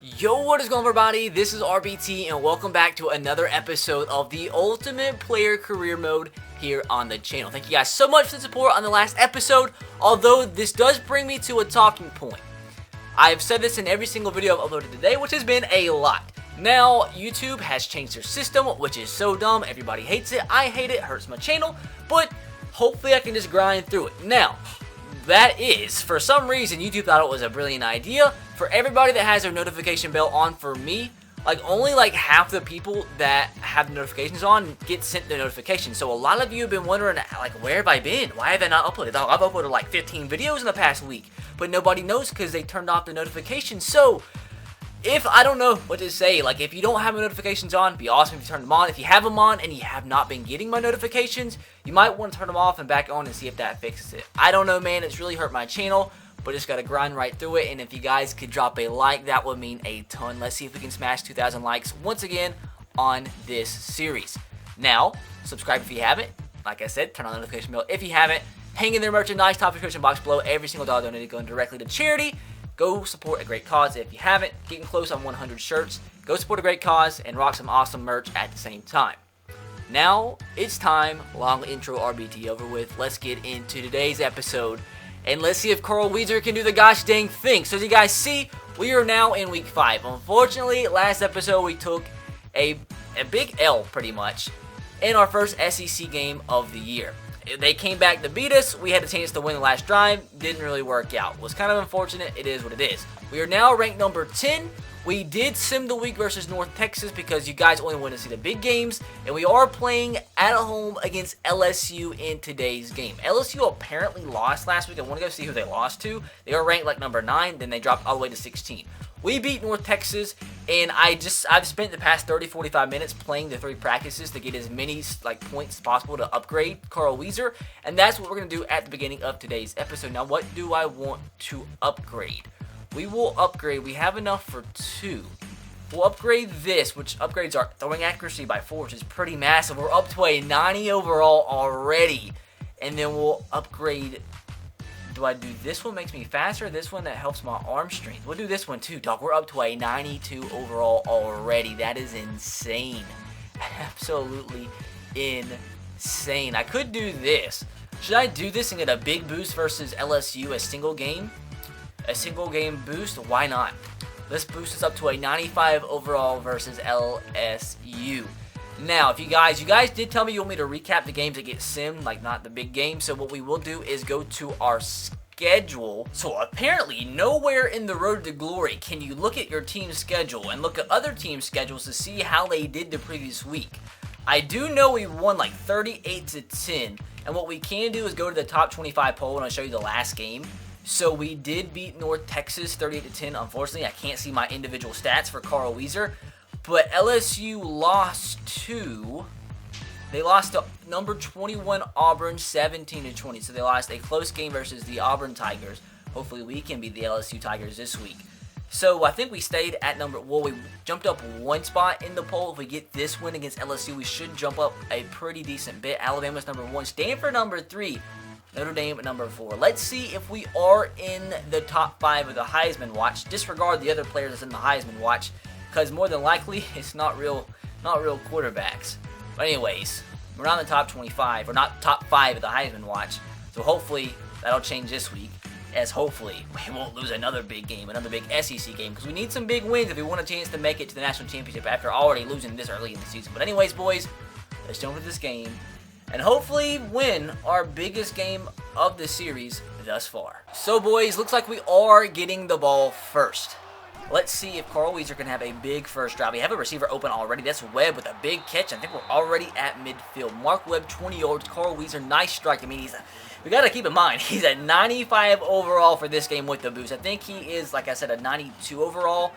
Yo, what is going on, everybody? This is RBT and welcome back to another episode of the Ultimate Player Career Mode here on the channel. Thank you guys so much for the support on the last episode, although this does bring me to a talking point. I've said this in every single video I've uploaded today, which has been a lot. Now, YouTube has changed their system, which is so dumb. Everybody hates it. I hate it. It hurts my channel, but hopefully I can just grind through it. Now, that is, for some reason, YouTube thought it was a brilliant idea. For everybody that has their notification bell on, for me, only half the people that have the notifications on get sent the notifications. So a lot of you have been wondering, where have I been? Why have I not uploaded? I've uploaded 15 videos in the past week, but nobody knows because they turned off the notifications. So if I don't know what to say, if you don't have my notifications on, it'd be awesome if you turn them on. If you have them on and you have not been getting my notifications, you might want to turn them off and back on and see if that fixes it. I don't know, man. It's really hurt my channel, but just gotta grind right through it. And if you guys could drop a like, that would mean a ton. Let's see if we can smash 2,000 likes once again on this series. Now, subscribe if you haven't. Like I said, turn on the notification bell if you haven't. Hang in their merchandise, top description box below. Every single dollar donated going directly to charity. Go support a great cause if you haven't. Getting close on 100 shirts. Go support a great cause and rock some awesome merch at the same time. Now, it's time. Long intro RBT over with. Let's get into today's episode. And let's see if Carl Weezer can do the gosh dang thing. So as you guys see, we are now in week 5. Unfortunately, last episode we took a big L pretty much in our first SEC game of the year. They came back to beat us. We had a chance to win the last drive. Didn't really work out. Was kind of unfortunate. It is what it is. We are now ranked number 10. We did sim the week versus North Texas because you guys only want to see the big games. And we are playing at home against LSU in today's game. LSU apparently lost last week. I want to go see who they lost to. They are ranked number 9. Then they dropped all the way to 16. We beat North Texas, and I've spent the past 30-45 minutes playing the 3 practices to get as many points as possible to upgrade Carl Weezer, and that's what we're going to do at the beginning of today's episode. Now, what do I want to upgrade? We will upgrade. We have enough for 2. We'll upgrade this, which upgrades our throwing accuracy by 4, which is pretty massive. We're up to a 90 overall already, and then we'll upgrade. Do I do this one makes me faster, or this one that helps my arm strength? We'll do this one too, dog. We're up to a 92 overall already. That is insane. Absolutely insane. I could do this. Should I do this and get a big boost versus LSU, a single game? A single game boost? Why not? Let's boost us up to a 95 overall versus LSU. Now, if you guys did tell me you want me to recap the games that get simmed, not the big game. So what we will do is go to our schedule. So apparently, nowhere in the Road to Glory can you look at your team's schedule and look at other teams' schedules to see how they did the previous week. I do know we won 38-10, and what we can do is go to the top 25 poll, and I'll show you the last game. So we did beat North Texas 38-10. Unfortunately, I can't see my individual stats for Carl Weezer. But LSU lost to number 21 Auburn 17-20. So they lost a close game versus the Auburn Tigers. Hopefully we can beat the LSU Tigers this week. So I think we stayed at we jumped up 1 spot in the poll. If we get this win against LSU, we should jump up a pretty decent bit. Alabama's number 1, Stanford number 3, Notre Dame at number 4. Let's see if we are in the top 5 of the Heisman Watch. Disregard the other players that's in the Heisman Watch, because more than likely, it's not real quarterbacks. But anyways, we're not in the top 25, or not top 5 of the Heisman Watch. So hopefully, that'll change this week. As hopefully, we won't lose another big game, another big SEC game. Because we need some big wins if we want a chance to make it to the national championship after already losing this early in the season. But anyways, boys, let's jump into this game. And hopefully win our biggest game of the series thus far. So boys, looks like we are getting the ball first. Let's see if Carl Weezer can have a big first drive. We have a receiver open already. That's Webb with a big catch. I think we're already at midfield. Mark Webb, 20 yards. Carl Weezer, nice strike. I mean, we got to keep in mind, he's at 95 overall for this game with the boost. I think he is, like I said, a 92 overall,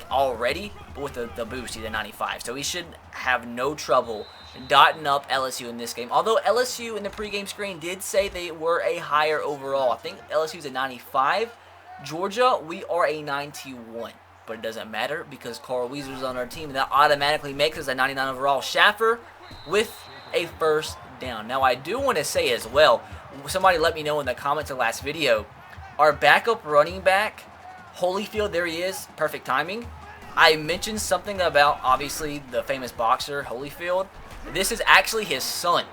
already. But with the boost, he's at 95. So he should have no trouble dotting up LSU in this game. Although LSU in the pregame screen did say they were a higher overall. I think LSU's at 95. Georgia, we are a 91, but it doesn't matter because Carl Weezer's on our team, and that automatically makes us a 99 overall. Schaffer with a first down. Now, I do want to say as well, somebody let me know in the comments of the last video, our backup running back, Holyfield, there he is, perfect timing. I mentioned something about, obviously, the famous boxer, Holyfield. This is actually his son.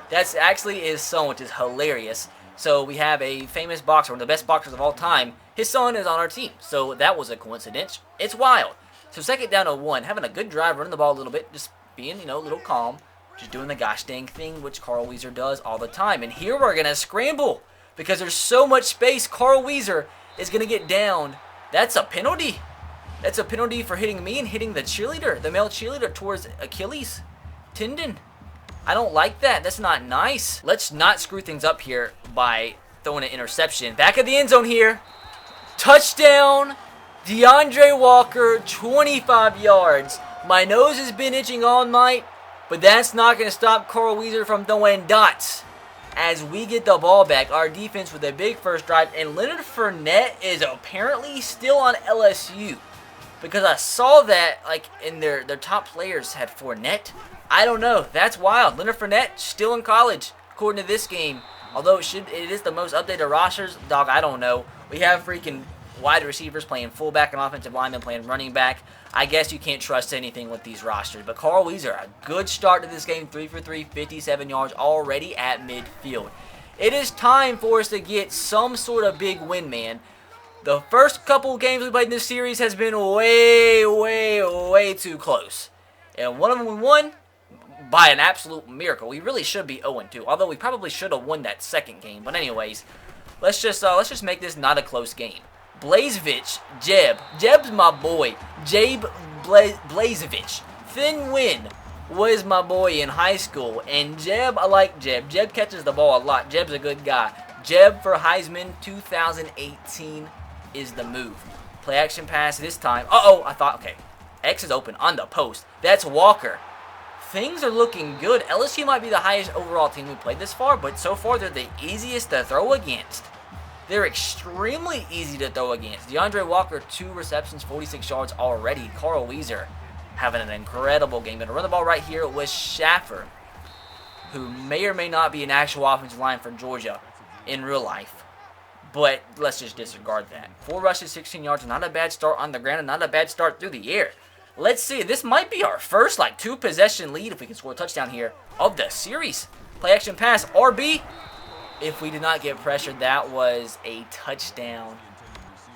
That's actually his son, which is hilarious. So we have a famous boxer, one of the best boxers of all time. His son is on our team. So that was a coincidence. It's wild. So second down to 1, having a good drive, running the ball a little bit, just being, a little calm. Just doing the gosh dang thing, which Carl Weezer does all the time. And here we're going to scramble because there's so much space. Carl Weezer is going to get down. That's a penalty. That's a penalty for hitting me and hitting the cheerleader, the male cheerleader, towards Achilles tendon. I don't like that. That's not nice. Let's not screw things up here by throwing an interception. Back of the end zone here. Touchdown. DeAndre Walker, 25 yards. My nose has been itching all night, but that's not going to stop Carl Weezer from throwing dots. As we get the ball back, our defense with a big first drive, and Leonard Fournette is apparently still on LSU. Because I saw that, like, in their top players had Fournette. I don't know. That's wild. Leonard Fournette still in college, according to this game. Although it is the most updated rosters. Dog, I don't know. We have freaking wide receivers playing fullback and offensive linemen playing running back. I guess you can't trust anything with these rosters. But Carl Weezer, a good start to this game. 3 for 3, 57 yards already at midfield. It is time for us to get some sort of big win, man. The first couple games we played in this series has been way, way, way too close. And one of them we won by an absolute miracle. We really should be 0-2. Although we probably should have won that second game. But anyways, let's just make this not a close game. Blazevich, Jeb's my boy. Jabe Blazevich. Thin Win was my boy in high school. And Jeb, I like Jeb. Jeb catches the ball a lot. Jeb's a good guy. Jeb for Heisman 2018 is the move. Play action pass this time. I thought, okay. X is open on the post. That's Walker. Things are looking good. LSU might be the highest overall team we played this far, but so far they're the easiest to throw against. They're extremely easy to throw against. DeAndre Walker, 2 receptions, 46 yards already. Carl Weezer having an incredible game. Going to run the ball right here with Schaffer, who may or may not be an actual offensive line for Georgia in real life. But let's just disregard that. 4 rushes, 16 yards. Not a bad start on the ground and not a bad start through the air. Let's see. This might be our first 2-possession lead if we can score a touchdown here of the series. Play action pass. RB. If we did not get pressured, that was a touchdown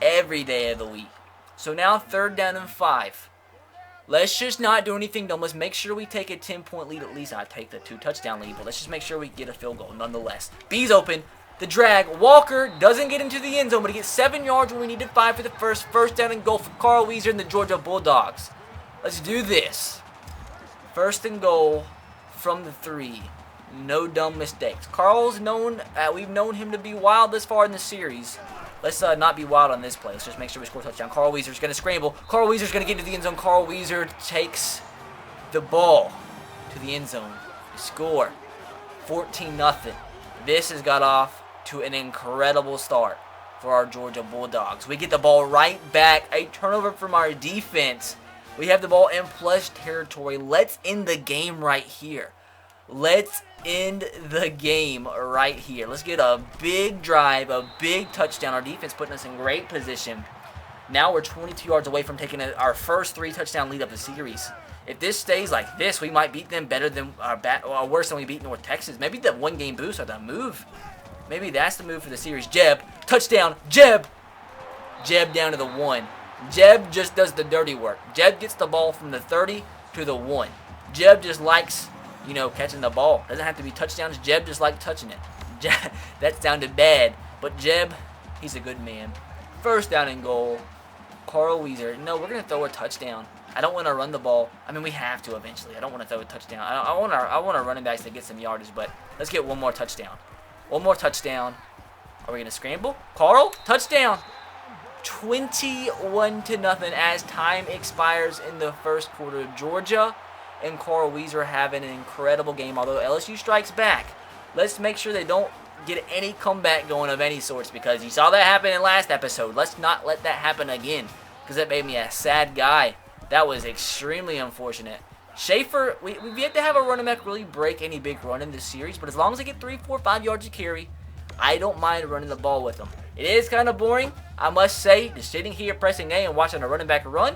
every day of the week. So now 3rd down and 5. Let's just not do anything dumb. Let's make sure we take a 10-point lead at least. I take the 2-touchdown lead, but let's just make sure we get a field goal nonetheless. B's open. The drag. Walker doesn't get into the end zone, but he gets 7 yards when we needed 5 for the first down and goal for Carl Weezer and the Georgia Bulldogs. Let's do this. 1st and goal from the 3. No dumb mistakes. Carl's known, we've known him to be wild this far in the series. Let's not be wild on this play. Let's just make sure we score a touchdown. Carl Weezer's going to scramble. Carl Weezer's going to get into the end zone. Carl Weezer takes the ball to the end zone to score. 14-0. This has got off to an incredible start for our Georgia Bulldogs. We get the ball right back. A turnover from our defense. We have the ball in plush territory. Let's end the game right here. Let's end the game right here. Let's get a big drive, a big touchdown. Our defense putting us in great position. Now we're 22 yards away from taking our first 3-touchdown lead of the series. If this stays like this, we might beat them better than worse than we beat North Texas. Maybe the 1-game boost or the move. Maybe that's the move for the series. Jeb, touchdown, Jeb. Jeb down to the 1. Jeb just does the dirty work. Jeb gets the ball from the 30 to the 1. Jeb just likes, catching the ball. Doesn't have to be touchdowns. Jeb just likes touching it. That sounded bad. But Jeb, he's a good man. 1st down and goal. Carl Weezer. No, we're going to throw a touchdown. I don't want to run the ball. I mean, we have to eventually. I don't want to throw a touchdown. I want our running backs to get some yardage, but let's get one more touchdown. One more touchdown. Are we going to scramble? Carl, touchdown. 21-0 as time expires in the 1st quarter. Georgia and Carl Weezer having an incredible game, although LSU strikes back. Let's make sure they don't get any comeback going of any sorts, because you saw that happen in last episode. Let's not let that happen again, because that made me a sad guy. That was extremely unfortunate. Schaefer, we've yet to have a running back really break any big run in this series, but as long as they get 3, 4, 5 yards to carry, I don't mind running the ball with them. It is kind of boring, I must say, just sitting here pressing A and watching a running back run,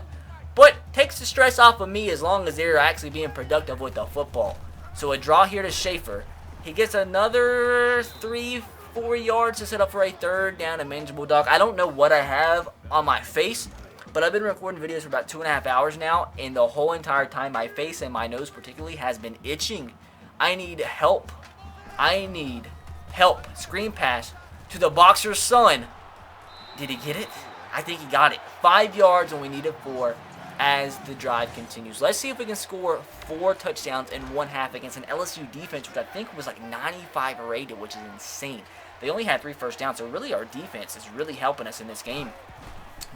but takes the stress off of me as long as they're actually being productive with the football. So a draw here to Schaefer. He gets another 3-4 yards to set up for a third down and manageable dog. I don't know what I have on my face, but I've been recording videos for about 2.5 hours now, and the whole entire time my face and my nose particularly has been itching. I need help. I need help. Screen pass to the boxer's son. Did he get it? I think he got it. 5 yards and we needed 4 as the drive continues. Let's see if we can score 4 touchdowns in one half against an LSU defense, which I think was like 95 rated, which is insane. They only had 3 first downs, so really our defense is really helping us in this game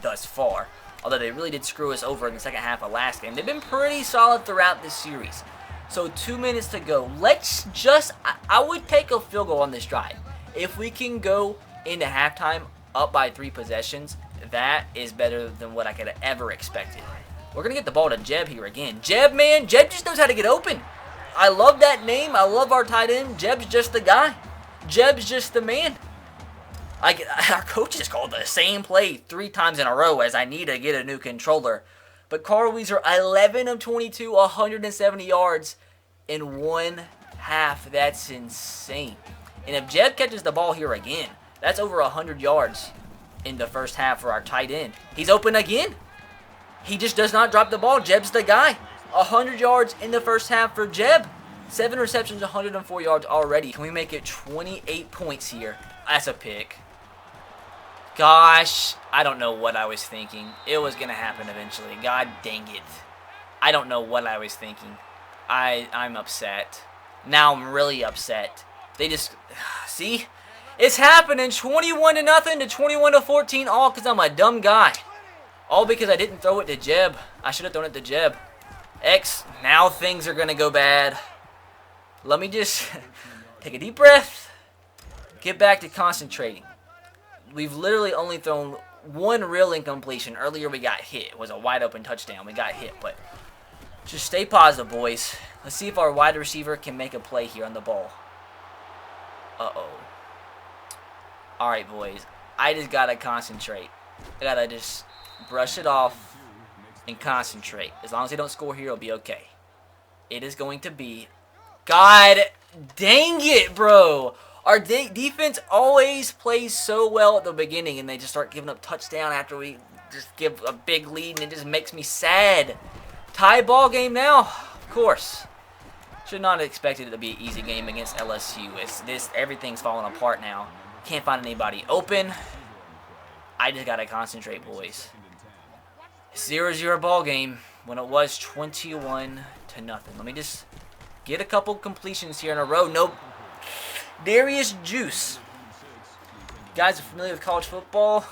thus far. Although they really did screw us over in the second half of last game. They've been pretty solid throughout this series. So 2 minutes to go. Let's just, I would take a field goal on this drive. If we can go into halftime up by 3 possessions, that is better than what I could have ever expected. We're going to get the ball to Jeb here again. Jeb, man, Jeb just knows how to get open. I love that name. I love our tight end. Jeb's just the guy. Jeb's just the man. Our coaches called the same play 3 times in a row as I need to get a new controller. But Carl Weezer, 11 of 22, 170 yards in one half. That's insane. And if Jeb catches the ball here again, that's over 100 yards in the first half for our tight end. He's open again. He just does not drop the ball. Jeb's the guy. 100 yards in the first half for Jeb. 7 receptions, 104 yards already. Can we make it 28 points here? That's a pick. Gosh, I don't know what I was thinking. It was going to happen eventually. God dang it. I don't know what I was thinking. I'm upset. Now I'm really upset. They just, see? It's happening. 21-0 to 21-14, all because I'm a dumb guy. All because I didn't throw it to Jeb. I should have thrown it to Jeb. X, now things are going to go bad. Let me just take a deep breath. Get back to concentrating. We've literally only thrown 1 real incompletion. Earlier we got hit. It was a wide open touchdown. We got hit, but just stay positive, boys. Let's see if our wide receiver can make a play here on the ball. Uh-oh. Alright, boys. I just got to concentrate. I got to just brush it off and concentrate. As long as they don't score here, it'll be okay. It is going to be... God dang it, bro. Our defense always plays so well at the beginning, and they just start giving up touchdown after we just give a big lead, and it just makes me sad. Tie ball game now, of course. Should not have expected it to be an easy game against LSU. Everything's falling apart now. Can't find anybody open. I just gotta concentrate, boys. 0-0 ball game when it was 21-0. Let me just get a couple completions here in a row. Nope. Darius Juice. You guys are familiar with college football?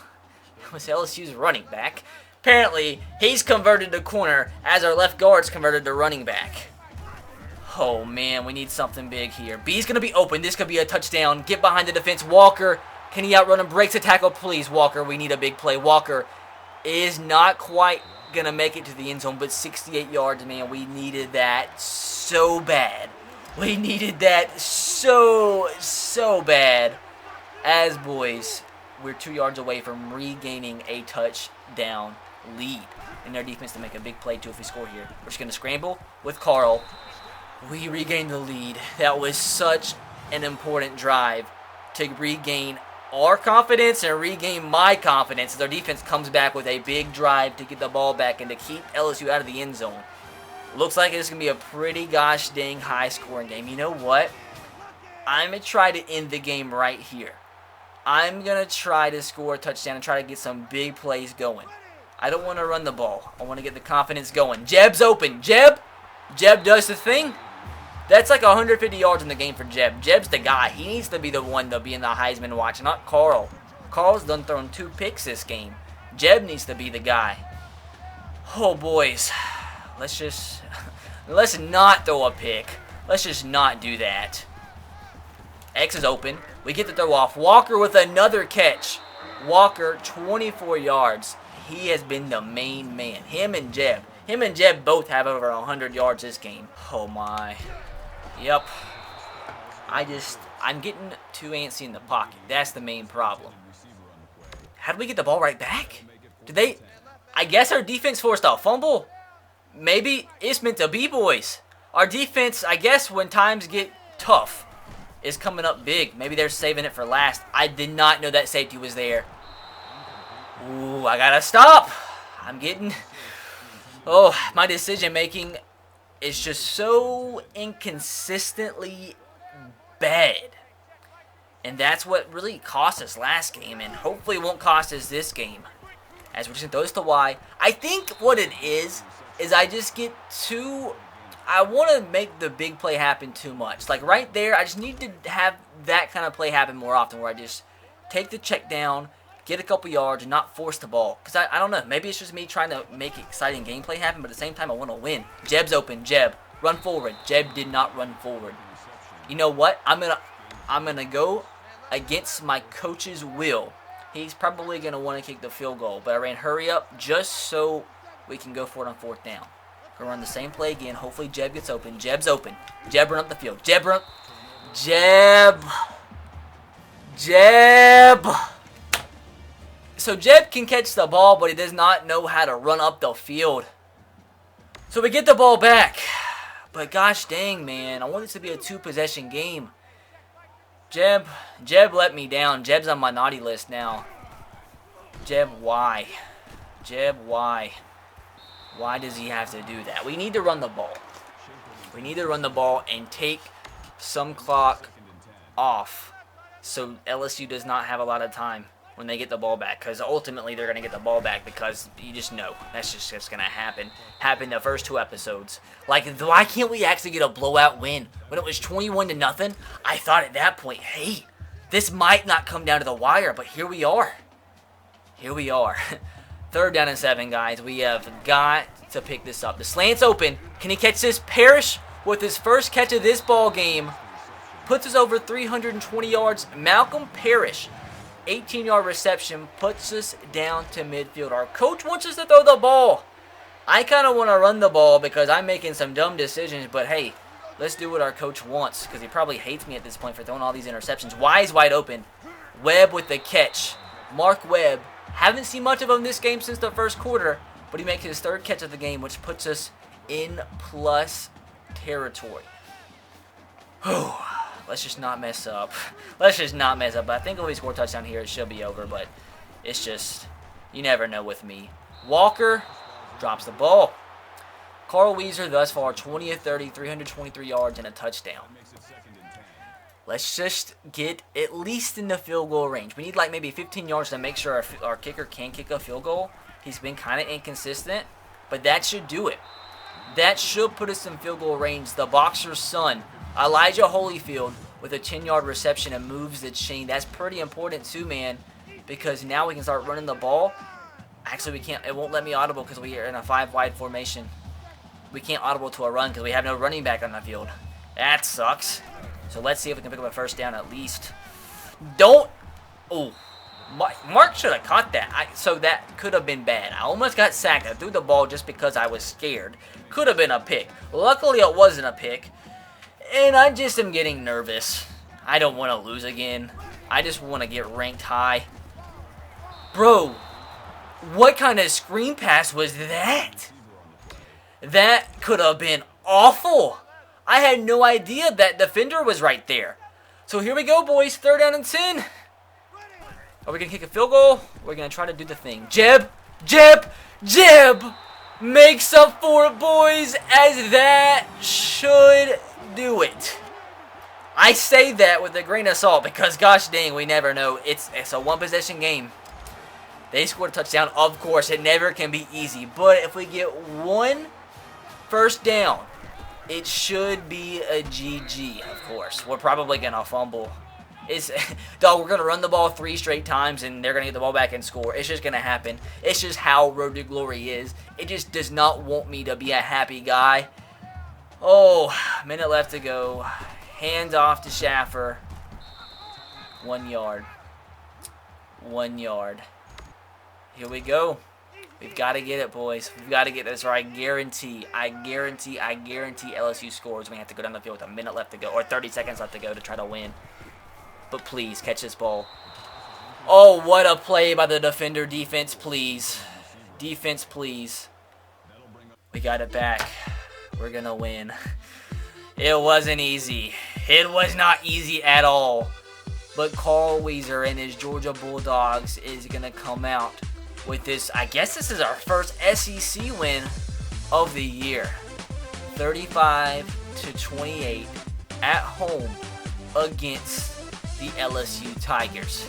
It was LSU's running back. Apparently, he's converted to corner as our left guard's converted to running back. Oh, man, we need something big here. B's going to be open. This could be a touchdown. Get behind the defense. Walker, can he outrun him? Breaks a tackle, please. Walker, we need a big play. Walker is not quite going to make it to the end zone, but 68 yards, man. We needed that so bad. We needed that so bad. As boys, we're 2 yards away from regaining a touchdown lead. And their defense to make a big play too if we score here. We're just going to scramble with Carl. We regained the lead. That was such an important drive to regain our confidence and regain my confidence as our defense comes back with a big drive to get the ball back and to keep LSU out of the end zone. Looks like it's going to be a pretty gosh dang high scoring game. You know what? I'm going to try to end the game right here. I'm going to try to score a touchdown and try to get some big plays going. I don't want to run the ball. I want to get the confidence going. Jeb's open. Jeb does the thing. That's like 150 yards in the game for Jeb. Jeb's the guy. He needs to be the one to be in the Heisman watch, not Carl. Carl's done thrown 2 picks this game. Jeb needs to be the guy. Oh, boys. Let's not throw a pick. Let's just not do that. X is open. We get the throw off. Walker with another catch. Walker, 24 yards. He has been the main man. Him and Jeb both have over 100 yards this game. Oh, my. Yep. I'm getting too antsy in the pocket. That's the main problem. How did we get the ball right back? I guess our defense forced a fumble. maybe it's meant to be, boys. Our defense, I guess, when times get tough, is coming up big. Maybe they're saving it for last. I did not know that safety was there. Ooh, I gotta stop. I'm getting... Oh, my decision making is just so inconsistently bad. And that's what really cost us last game, and hopefully it won't cost us this game. As we're just throws to Y. I think what it is I just get too... I want to make the big play happen too much. Like right there, I just need to have that kind of play happen more often, where I just take the check down, get a couple yards, and not force the ball. Because I don't know, maybe it's just me trying to make exciting gameplay happen, but at the same time I want to win. Jeb's open. Jeb, run forward. Jeb did not run forward. You know what? I'm gonna go against my coach's will. He's probably gonna want to kick the field goal, but I ran hurry up just so we can go for it on 4th down. Gonna run the same play again. Hopefully Jeb gets open. Jeb's open. Jeb run up the field. Jeb run. Jeb. Jeb. So Jeb can catch the ball, but he does not know how to run up the field. So we get the ball back. But gosh dang, man. I want it to be a 2-possession game. Jeb let me down. Jeb's on my naughty list now. Jeb, why? Jeb, why? Why does he have to do that? We need to run the ball. We need to run the ball and take some clock off so LSU does not have a lot of time when they get the ball back. Because ultimately they're going to get the ball back because you just know. That's just going to happen. Happened the first 2 episodes. Like, why can't we actually get a blowout win? When it was 21-0, I thought at that point, hey, this might not come down to the wire, but here we are. Here we are. 3rd down and 7, guys. We have got to pick this up. The slant's open. Can he catch this? Parrish with his first catch of this ball game puts us over 320 yards. Malcolm Parrish, 18-yard reception, puts us down to midfield. Our coach wants us to throw the ball. I kind of want to run the ball because I'm making some dumb decisions, but hey, let's do what our coach wants because he probably hates me at this point for throwing all these interceptions. Wise wide open. Webb with the catch. Mark Webb. Haven't seen much of him this game since the first quarter, but he makes his 3rd catch of the game, which puts us in plus territory. Let's just not mess up. Let's just not mess up. But I think if we score a touchdown here, it should be over, but it's just, you never know with me. Walker drops the ball. Carl Weezer thus far, 20 of 30, 323 yards, and a touchdown. Let's just get at least in the field goal range. We need like maybe 15 yards to make sure our kicker can kick a field goal. He's been kind of inconsistent, but that should do it. That should put us in field goal range. The boxer's son, Elijah Holyfield, with a 10-yard reception and moves the chain. That's pretty important too, man, because now we can start running the ball. Actually, we can't. It won't let me audible because we are in a 5-wide formation. We can't audible to a run because we have no running back on the field. That sucks. So let's see if we can pick up a 1st down at least. Don't. Oh, Mark should have caught that. So that could have been bad. I almost got sacked. I threw the ball just because I was scared. Could have been a pick. Luckily, it wasn't a pick. And I just am getting nervous. I don't want to lose again. I just want to get ranked high. Bro, what kind of screen pass was that? That could have been awful. I had no idea that defender was right there. So here we go, boys. 3rd down and 10. Are we going to kick a field goal? We're going to try to do the thing. Jeb makes up for it, boys, as that should do it. I say that with a grain of salt because, gosh dang, we never know. It's a 1-possession game. They scored a touchdown. Of course, it never can be easy. But if we get 1 1st down, it should be a GG, of course. We're probably going to fumble. Dog, we're going to run the ball 3 straight times, and they're going to get the ball back and score. It's just going to happen. It's just how Road to Glory is. It just does not want me to be a happy guy. Oh, minute left to go. Hands off to Schaffer. 1 yard. 1 yard. Here we go. We've got to get it, boys. We've got to get this, or I guarantee LSU scores. We have to go down the field with a minute left to go, or 30 seconds left to go to try to win. But please, catch this ball. Oh, what a play by the defender. Defense, please. Defense, please. We got it back. We're going to win. It wasn't easy. It was not easy at all. But Carl Weezer and his Georgia Bulldogs is going to come out with this. I guess this is our first SEC win of the year. 35-28 at home against the LSU Tigers.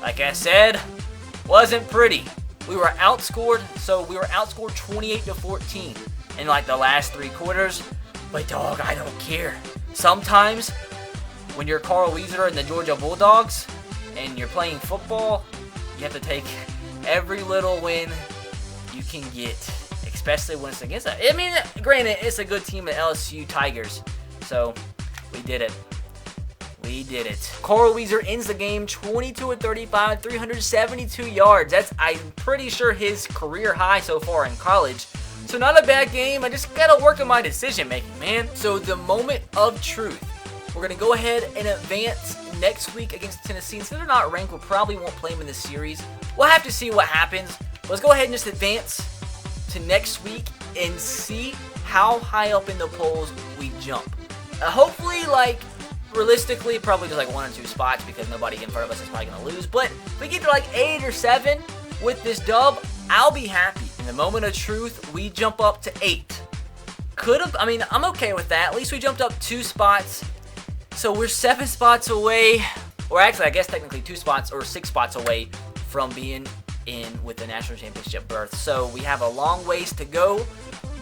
Like I said, wasn't pretty. We were outscored 28-14 in like the last 3 quarters. But dog, I don't care. Sometimes when you're Carl Weezer and the Georgia Bulldogs and you're playing football, you have to take every little win you can get, especially when it's against I mean, granted, it's a good team, the LSU Tigers. So we did it. We did it. Carl Weezer ends the game 22-35, 372 yards. That's, I'm pretty sure, his career high so far in college. So not a bad game. I just gotta work on my decision making, man. So the moment of truth. We're gonna go ahead and advance next week against Tennessee. Since they're not ranked, we probably won't play them in the series. We'll have to see what happens. But let's go ahead and just advance to next week and see how high up in the polls we jump. Hopefully, like, realistically, probably just like 1 or 2 spots because nobody in front of us is probably going to lose. But if we get to like 8 or 7 with this dub, I'll be happy. In the moment of truth, we jump up to 8. I'm okay with that. At least we jumped up 2 spots. So we're 7 spots away, or actually I guess technically 2 spots or 6 spots away from being in with the national championship berth. So we have a long ways to go.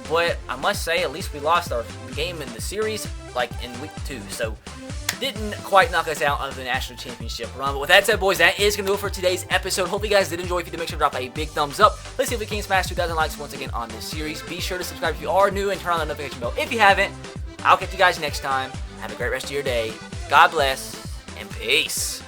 But I must say, at least we lost our game in the series, like in week 2. So didn't quite knock us out of the national championship run. But with that said, boys, that is going to do it for today's episode. Hope you guys did enjoy. If you did, make sure to drop a big thumbs up. Let's see if we can smash 2,000 likes once again on this series. Be sure to subscribe if you are new and turn on the notification bell if you haven't. I'll catch you guys next time. Have a great rest of your day. God bless and peace.